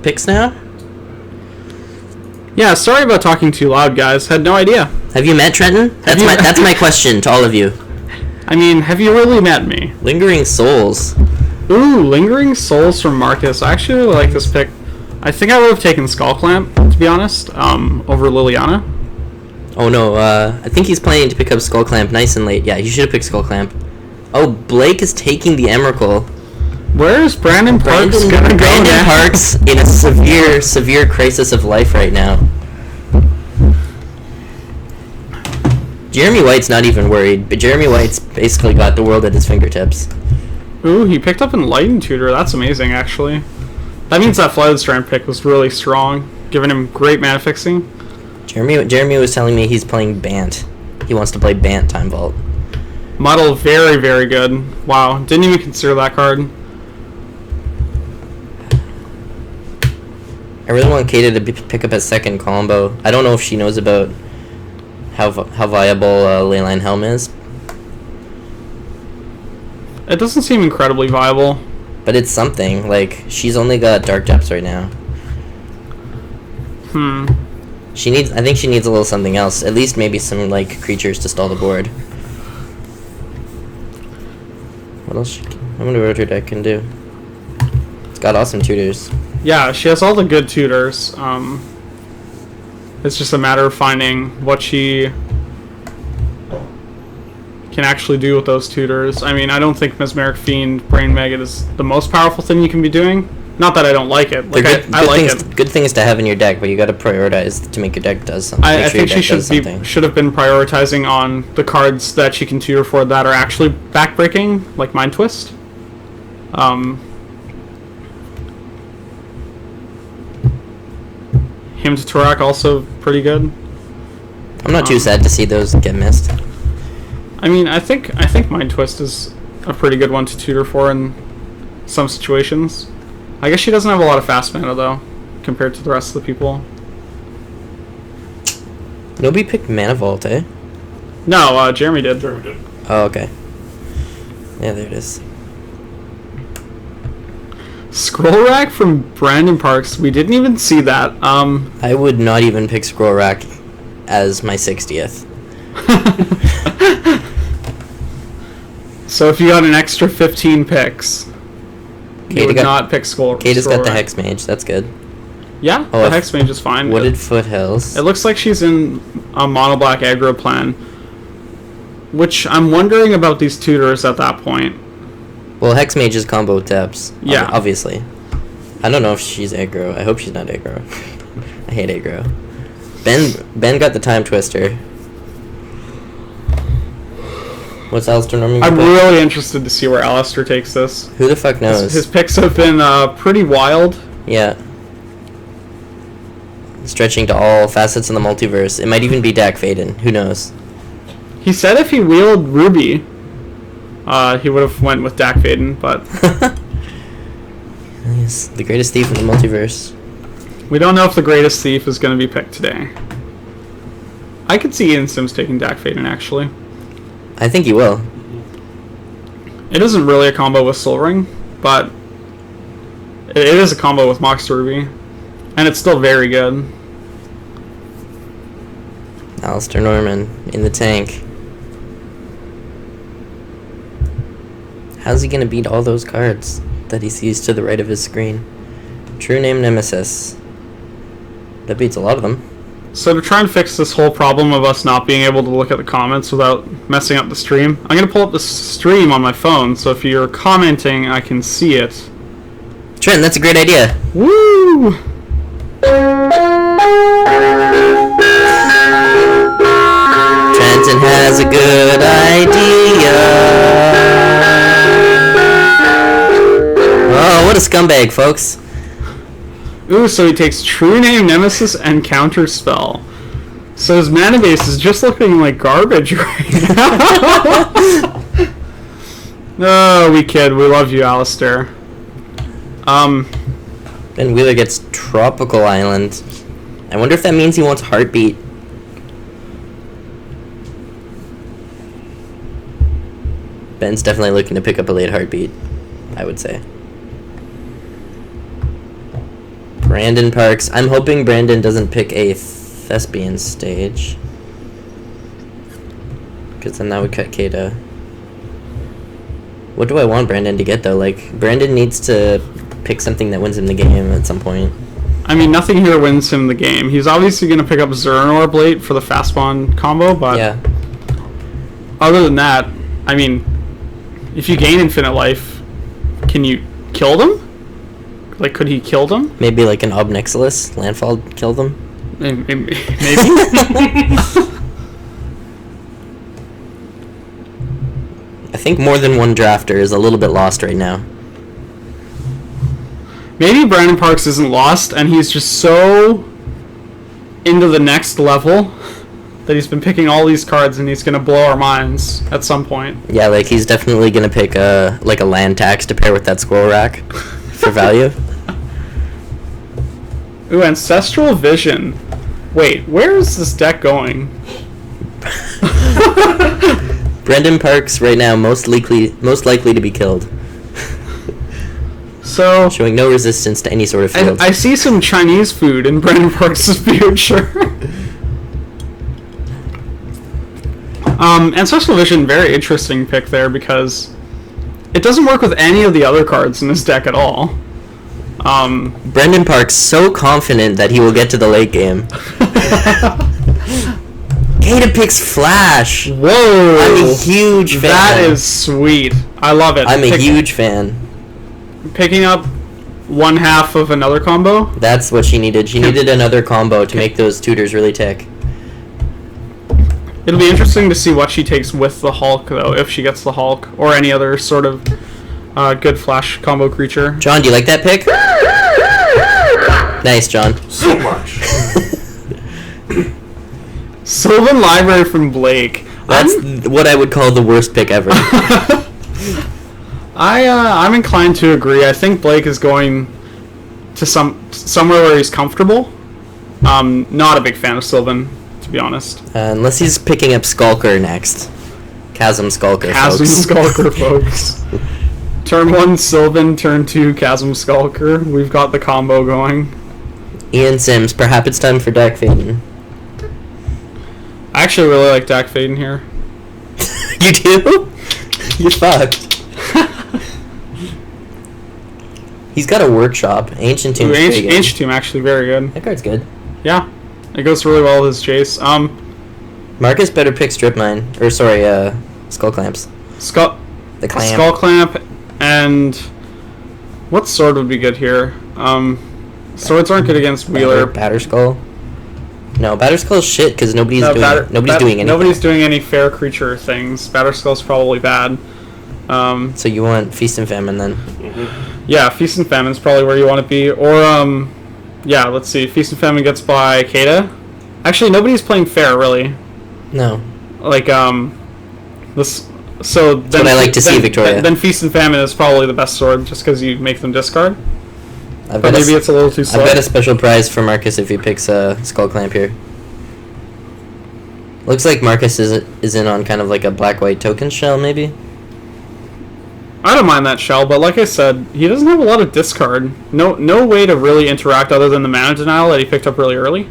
picks now? Yeah, sorry about talking too loud, guys. Had no idea. Have you met Trenton? That's my question to all of you. I mean, have you really met me? Lingering Souls. Ooh, Lingering Souls from Marcus. I actually really like this pick. I think I would have taken Skull Clamp, to be honest, over Liliana. Oh no, I think he's planning to pick up Skull Clamp nice and late. Yeah, he should have picked Skull Clamp. Oh, Blake is taking the Emrakul. Where's Brandon Parks gonna go Brandon now? Parks in a severe crisis of life right now. Jeremy White's not even worried, but Jeremy White's basically got the world at his fingertips. Ooh, he picked up Enlightened Tutor. That's amazing, actually. That means that Flighted Strand pick was really strong, giving him great mana fixing. Jeremy was telling me he's playing Bant. He wants to play Bant Time Vault. Muddle, very, very good. Wow, didn't even consider that card. I really want Kata to pick up a second combo. I don't know if she knows about how viable Leyline Helm is. It doesn't seem incredibly viable. But it's something. Like, she's only got Dark Depths right now. I think she needs a little something else. At least maybe some, like, creatures to stall the board. What else? I wonder what her deck can do. It's got awesome tutors. Yeah, she has all the good tutors. It's just a matter of finding what she can actually do with those tutors. I mean, I don't think Mesmeric Fiend, Brain Maggot is the most powerful thing you can be doing. Not that I don't like it. Like, I like it. Good things to have in your deck, but you got to prioritize to make your deck does something. I think she should have been prioritizing on the cards that she can tutor for that are actually backbreaking, like Mind Twist. Hymn to Turak also pretty good. I'm not too sad to see those get missed. I mean, I think Mind Twist is a pretty good one to tutor for in some situations. I guess she doesn't have a lot of fast mana though, compared to the rest of the people. Nobody picked Mana Vault, eh? No, Jeremy did. Oh, okay. Yeah, there it is. Scroll Rack from Brandon Parks. We didn't even see that. I would not even pick Scroll Rack as my 60th. So if you got an extra 15 picks, you would not pick Scroll Rack. Kata's got the Hex Mage. That's good. Yeah, the Hex Mage is fine. Wooded Foothills. It looks like she's in a mono black aggro plan, which I'm wondering about these tutors at that point. Well, Hex Mage is combo depths. Yeah. Obviously. I don't know if she's aggro. I hope she's not aggro. I hate aggro. Ben got the Time Twister. What's Alistair Norman? I'm really interested to see where Alistair takes this. Who the fuck knows? His picks have been pretty wild. Yeah. Stretching to all facets in the multiverse. It might even be Dak Faden. Who knows? He said if he wheeled Ruby, he would have went with Dak Faden, but he's the greatest thief in the multiverse. We don't know if the greatest thief is going to be picked today. I could see Ian Sims taking Dak Faden, actually. I think he will. It isn't really a combo with Soul Ring, but it is a combo with Mox Ruby, and it's still very good. Alistair Norman in the tank. How's he going to beat all those cards that he sees to the right of his screen? True Name Nemesis. That beats a lot of them. So to try and fix this whole problem of us not being able to look at the comments without messing up the stream, I'm going to pull up the stream on my phone, so if you're commenting, I can see it. Trent, that's a great idea. Woo! Trenton has a good idea. Oh, what a scumbag, folks. Ooh, so he takes True Name Nemesis and Counter Spell. So his mana base is just looking like garbage right now. Oh, we kid. We love you, Alistair. Ben Wheeler gets Tropical Island. I wonder if that means he wants Heartbeat. Ben's definitely looking to pick up a late Heartbeat, I would say. Brandon Parks. I'm hoping Brandon doesn't pick a Thespian stage. Because then that would cut Kata. What do I want Brandon to get, though? Like, Brandon needs to pick something that wins him the game at some point. I mean, nothing here wins him the game. He's obviously going to pick up Zern Orblate for the fast spawn combo, but Yeah. other than that, I mean, if you gain infinite life, can you kill them? Like, could he kill them? Maybe like an Obnixilis landfall kill them. Maybe. I think more than one drafter is a little bit lost right now. Maybe Brandon Parks isn't lost, and he's just so into the next level that he's been picking all these cards, and he's going to blow our minds at some point. Yeah, like he's definitely gonna pick a land tax to pair with that scroll rack for value. Ooh, Ancestral Vision. Wait, where is this deck going? Brandon Parks right now most likely to be killed. So Showing no resistance to any sort of field. I see some Chinese food in Brandon Parks' future. Ancestral Vision, very interesting pick there because it doesn't work with any of the other cards in this deck at all. Brandon Parks so confident that he will get to the late game. Kata picks Flash. Whoa! I'm a huge fan. That is sweet. I love it. I'm a huge fan. Picking up one half of another combo. That's what she needed. She needed another combo to make those tutors really tick. It'll be interesting to see what she takes with the Hulk, though, if she gets the Hulk or any other sort of good Flash combo creature. John, do you like that pick? Nice, John. So much. Sylvan Library from Blake. That's what I would call the worst pick ever. I'm inclined to agree. I think Blake is going to somewhere where he's comfortable. Not a big fan of Sylvan, to be honest. Unless he's picking up Skulker next. Chasm Skulker, Chasm folks. Skulker, folks. Turn 1 Sylvan, turn 2 Chasm Skulker. We've got the combo going. Ian Sims, perhaps it's time for Dark Phaeton. I actually really like Dak Faden here. You do? You're fucked. He's got a workshop. Ancient Tomb. Ancient Tomb actually very good. That card's good. Yeah, it goes really well with his chase. Marcus better pick Strip Mine. Or sorry, Skull Clamps. Skull Clamp. Skull Clamp and what sword would be good here? Swords aren't good against Wheeler. Batterskull. No, Batterskull's shit because nobody's doing anything. Nobody's doing any fair creature things. Batterskull's probably bad. So you want Feast and Famine then? Yeah, Feast and Famine's probably where you want to be. Or yeah, let's see. Feast and Famine gets by Kata. Actually, nobody's playing fair really. No. Like this. So then, what I like to see, Victoria. Then Feast and Famine is probably the best sword, just because you make them discard. But maybe it's a little too slow. I've got a special prize for Marcus if he picks Skull Clamp here. Looks like Marcus is in on kind of like a black-white token shell, maybe? I don't mind that shell, but like I said, he doesn't have a lot of discard. No way to really interact other than the mana denial that he picked up really early.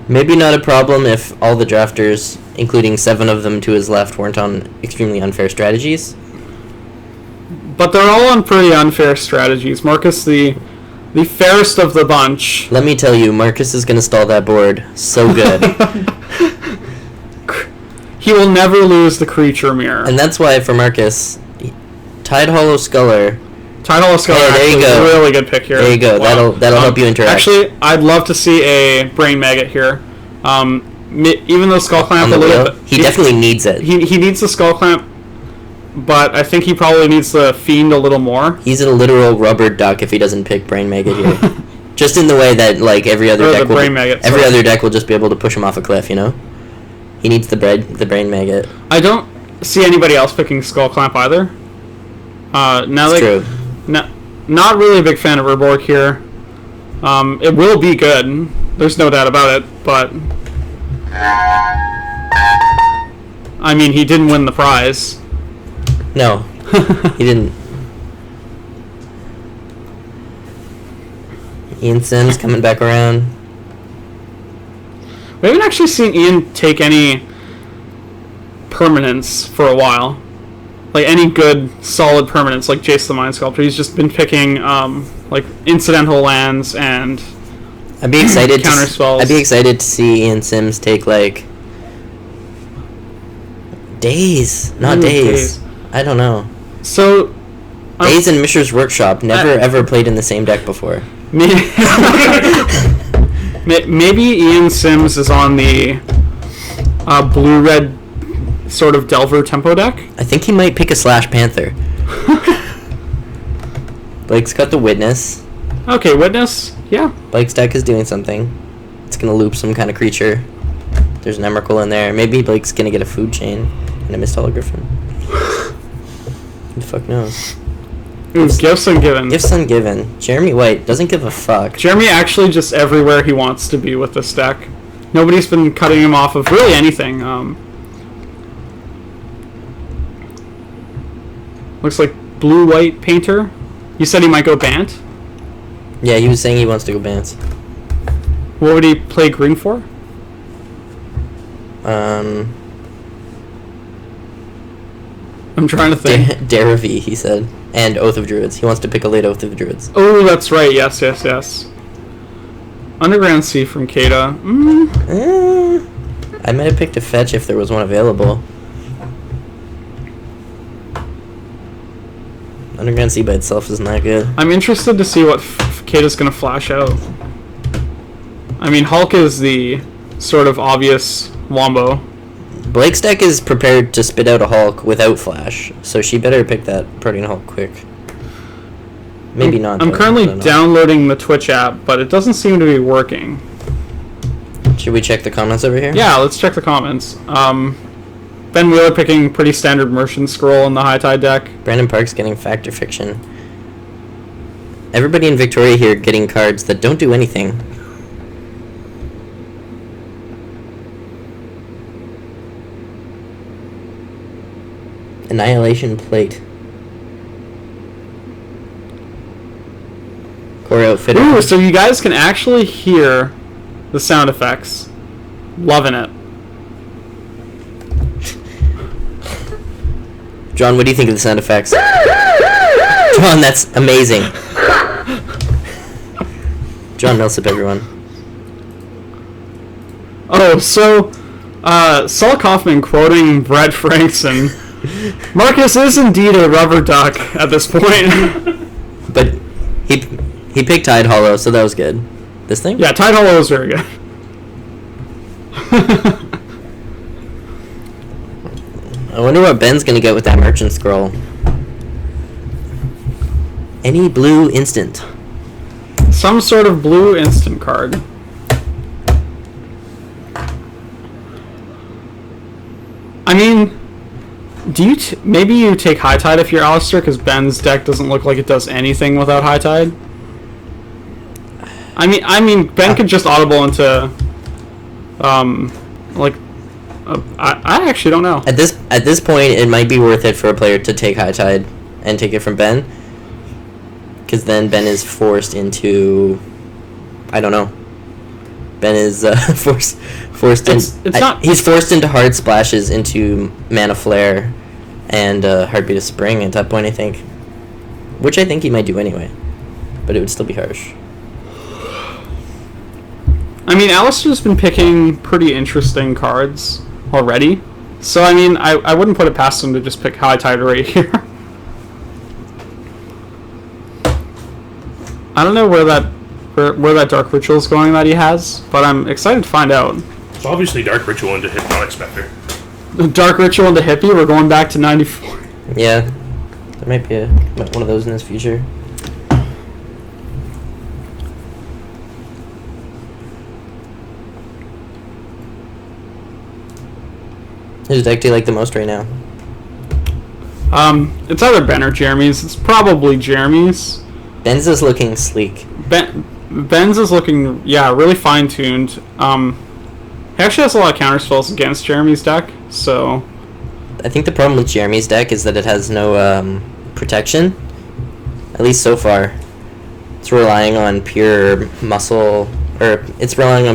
Maybe not a problem if all the drafters, including 7 of them to his left, weren't on extremely unfair strategies. But they're all on pretty unfair strategies. Marcus, the fairest of the bunch. Let me tell you, Marcus is going to stall that board so good. He will never lose the creature mirror. And that's why, for Marcus, Tide Hollow Sculler. Tide Hollow Sculler there you is go. a really good pick here. There you go. Wow. That'll help you interact. Actually, I'd love to see a Brain Maggot here. Even though Skull Clamp a little bit... He definitely needs it. He needs the Skull Clamp, but I think he probably needs the Fiend a little more. He's a literal rubber duck if he doesn't pick Brain Maggot here. Just in the way that like every other deck other deck will just be able to push him off a cliff, you know? He needs the Brain Maggot. I don't see anybody else picking Skull Clamp either. True. Not really a big fan of Urborg here. It will be good. There's no doubt about it, but I mean, he didn't win the prize. No, he didn't. Ian Sims coming back around. We haven't actually seen Ian take any permanents for a while. Like any good, solid permanents, like Jace the Mind Sculptor. He's just been picking like incidental lands and I'd be excited counter spells. I'd be excited to see Ian Sims take like Days. I don't know. So Days and Mishra's Workshop never ever played in the same deck before. Maybe Ian Sims is on the blue-red sort of Delver tempo deck. I think he might pick a Slash Panther. Blake's got the Witness. Okay, Witness. Yeah. Blake's deck is doing something. It's gonna loop some kind of creature. There's an Emrakul in there. Maybe Blake's gonna get a Food Chain and a Mist Griffin. Who the fuck knows? Ooh, Gifts Ungiven. Gifts Ungiven. Jeremy White doesn't give a fuck. Jeremy actually just everywhere he wants to be with this deck. Nobody's been cutting him off of really anything. Looks like blue-white painter. You said he might go Bant? Yeah, he was saying he wants to go Bant. What would he play green for? I'm trying to think. Daravi, he said. And Oath of Druids. He wants to pick a late Oath of Druids. Oh, that's right. Yes. Underground Sea from Kata. I might have picked a fetch if there was one available. Underground Sea by itself isn't that good. I'm interested to see what Kata's going to flash out. I mean, Hulk is the sort of obvious wombo. Blake's deck is prepared to spit out a Hulk without Flash, so she better pick that Protean Hulk quick. Maybe not. I'm currently downloading the Twitch app, but it doesn't seem to be working. Should we check the comments over here? Yeah, let's check the comments. Ben Wheeler picking pretty standard Merchant Scroll in the High Tide deck. Brandon Parks getting Fact or Fiction. Everybody in Victoria here getting cards that don't do anything. Annihilation Plate. Core Outfitter. Ooh, so you guys can actually hear the sound effects. Loving it. John, what do you think of the sound effects? John, that's amazing. John Millsap, everyone. Oh, so Saul Kaufman quoting Brett Frankson. Marcus is indeed a rubber duck at this point. But he picked Tide Hollow, so that was good. This thing? Yeah, Tide Hollow was very good. I wonder what Ben's gonna get with that Merchant Scroll. Any blue instant. Some sort of blue instant card. I mean, do you maybe you take High Tide if you're Alistair, because Ben's deck doesn't look like it does anything without High Tide. I mean, Ben could just audible into, I actually don't know. At this point, it might be worth it for a player to take High Tide and take it from Ben, because then Ben is forced into, I don't know. Ben is forced in. He's forced into hard splashes into Mana Flare and Heartbeat of Spring at that point, I think, which I think he might do anyway, but it would still be harsh. I mean, Alistair's been picking pretty interesting cards already, so I mean, I wouldn't put it past him to just pick High Tide right here. I don't know where that Dark Ritual is going that he has, but I'm excited to find out. It's obviously Dark Ritual into Hypnotic Spectre. Dark Ritual into Hippie, we're going back to 94. Yeah, there might be one of those in his future. Whose deck do you like the most right now? It's either Ben or Jeremy's. It's probably Jeremy's. Ben's is looking sleek. Ben's is looking, yeah, really fine-tuned. He actually has a lot of counter spells against Jeremy's deck, so... I think the problem with Jeremy's deck is that it has no protection, at least so far. it's relying on pure muscle, or it's relying on